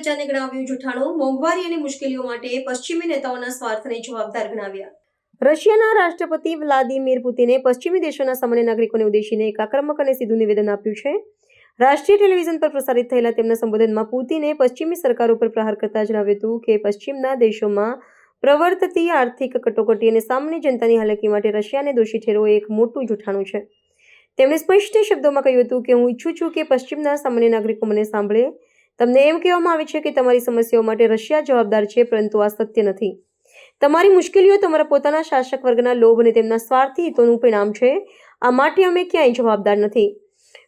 ચર્ચાને ગણાવ્યું જૂઠાણું, મોંઘવારી અને મુશ્કેલીઓ માટે પશ્ચિમી નેતાઓના સ્વાર્થને જવાબદાર ગણાવ્યા. રશિયાના રાષ્ટ્રપતિ વ્લાદિમીર પુતિને પશ્ચિમી દેશોના સામાન્ય નાગરિકોને ઉદ્દેશીને એક આક્રમક અને સીધું નિવેદન આપ્યું છે. રાષ્ટ્રીય ટેલિવિઝન પર પ્રસારિત થયેલા તેમના સંબોધનમાં પુતિને પશ્ચિમી સરકારો પર પ્રહાર કરતા જણાવ્યું હતું કે પશ્ચિમના દેશોમાં પ્રવર્તતી આર્થિક કટોકટી અને સામાન્ય જનતાની હાલાકી માટે રશિયાને દોષી ઠેરવો એક મોટું જૂઠાણું છે. તેમણે સ્પષ્ટ શબ્દોમાં કહ્યું હતું કે હું ઈચ્છું છું કે પશ્ચિમના સામાન્ય નાગરિકો મને સાંભળે. તમને એમ કહેવામાં આવે છે કે તમારી સમસ્યાઓ માટે રશિયા જવાબદાર છે, પરંતુ આ સત્ય નથી. તમારી મુશ્કેલીઓ તમારા પોતાના શાસક વર્ગના લોભ અને તેમના સ્વાર્થી હિતોનું પરિણામ છે. આ માટે અમે ક્યાંય જવાબદાર નથી.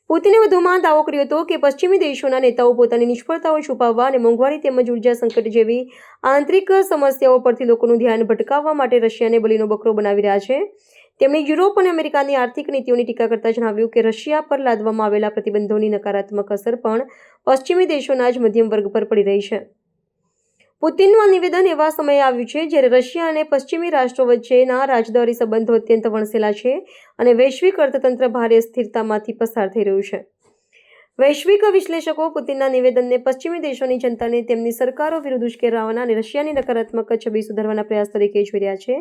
પુતિને વધુમાં દાવો કર્યો હતો કે પશ્ચિમી દેશોના નેતાઓ પોતાની નિષ્ફળતાઓ છુપાવવા અને મોંઘવારી તેમજ ઉર્જા સંકટ જેવી આંતરિક સમસ્યાઓ પરથી લોકોનું ધ્યાન ભટકાવવા માટે રશિયાને બલીનો બકરો બનાવી રહ્યા છે. તેમણે યુરોપ અને અમેરિકાની આર્થિક નીતિઓની ટીકા કરતા જણાવ્યું કે રશિયા પર લાદવામાં આવેલા પ્રતિબંધોની નકારાત્મક અસર પણ પશ્ચિમી દેશોના જ મધ્યમ વર્ગ પર પડી રહી છે. પુતિનનું આ નિવેદન એવા સમયે આવ્યું છે જ્યારે રશિયા અને પશ્ચિમી રાષ્ટ્રો વચ્ચેના રાજદ્વારી સંબંધો અત્યંત વણસેલા છે અને વૈશ્વિક અર્થતંત્ર ભારે અસ્થિરતામાંથી પસાર થઈ રહ્યું છે. વૈશ્વિક વિશ્લેષકો પુતિનના નિવેદનને પશ્ચિમી દેશોની જનતાને તેમની સરકારો વિરુદ્ધ ઉશ્કેરવાના અને રશિયાની નકારાત્મક છબી સુધારવાના પ્રયાસ તરીકે જોઈ રહ્યા છે.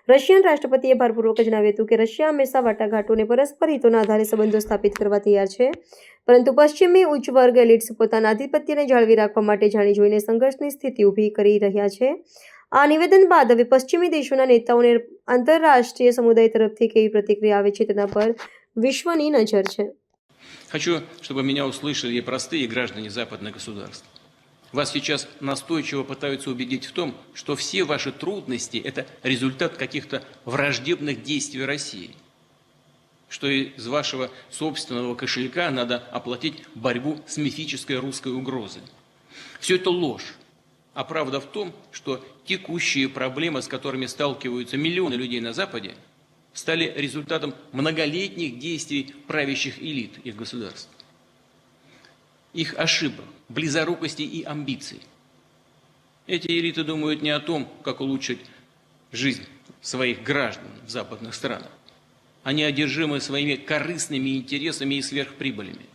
રશિયન રાષ્ટ્રપતિએ ભારપૂર્વક જણાવ્યું હતું કે રશિયા હંમેશા વાટાઘાટો અને પરસ્પર હિતોના આધારે સંબંધો સ્થાપિત કરવા તૈયાર છે, પરંતુ પશ્ચિમી ઉચ્ચ વર્ગ એલિટ્સ પોતાના આધિપત્યને જાળવી રાખવા માટે જાણી જોઈને સંઘર્ષની સ્થિતિ ઊભી કરી રહ્યા છે. આ નિવેદન બાદ હવે પશ્ચિમી દેશોના નેતાઓને આંતરરાષ્ટ્રીય સમુદાય તરફથી કેવી પ્રતિક્રિયા આવે છે તેના પર વિશ્વની નજર છે. Хочу, чтобы меня услышали простые граждане западных государств. Вас сейчас настойчиво пытаются убедить в том, что все ваши трудности – это результат каких-то враждебных действий России, что из вашего собственного кошелька надо оплатить борьбу с мифической русской угрозой. Все это ложь. А правда в том, что текущие проблемы, с которыми сталкиваются миллионы людей на Западе, стали результатом многолетних действий правящих элит их государств. Их ошибок, близорукости и амбиций. Эти элиты думают не о том, как улучшить жизнь своих граждан в западных странах. Они одержимы своими корыстными интересами и сверхприбылями.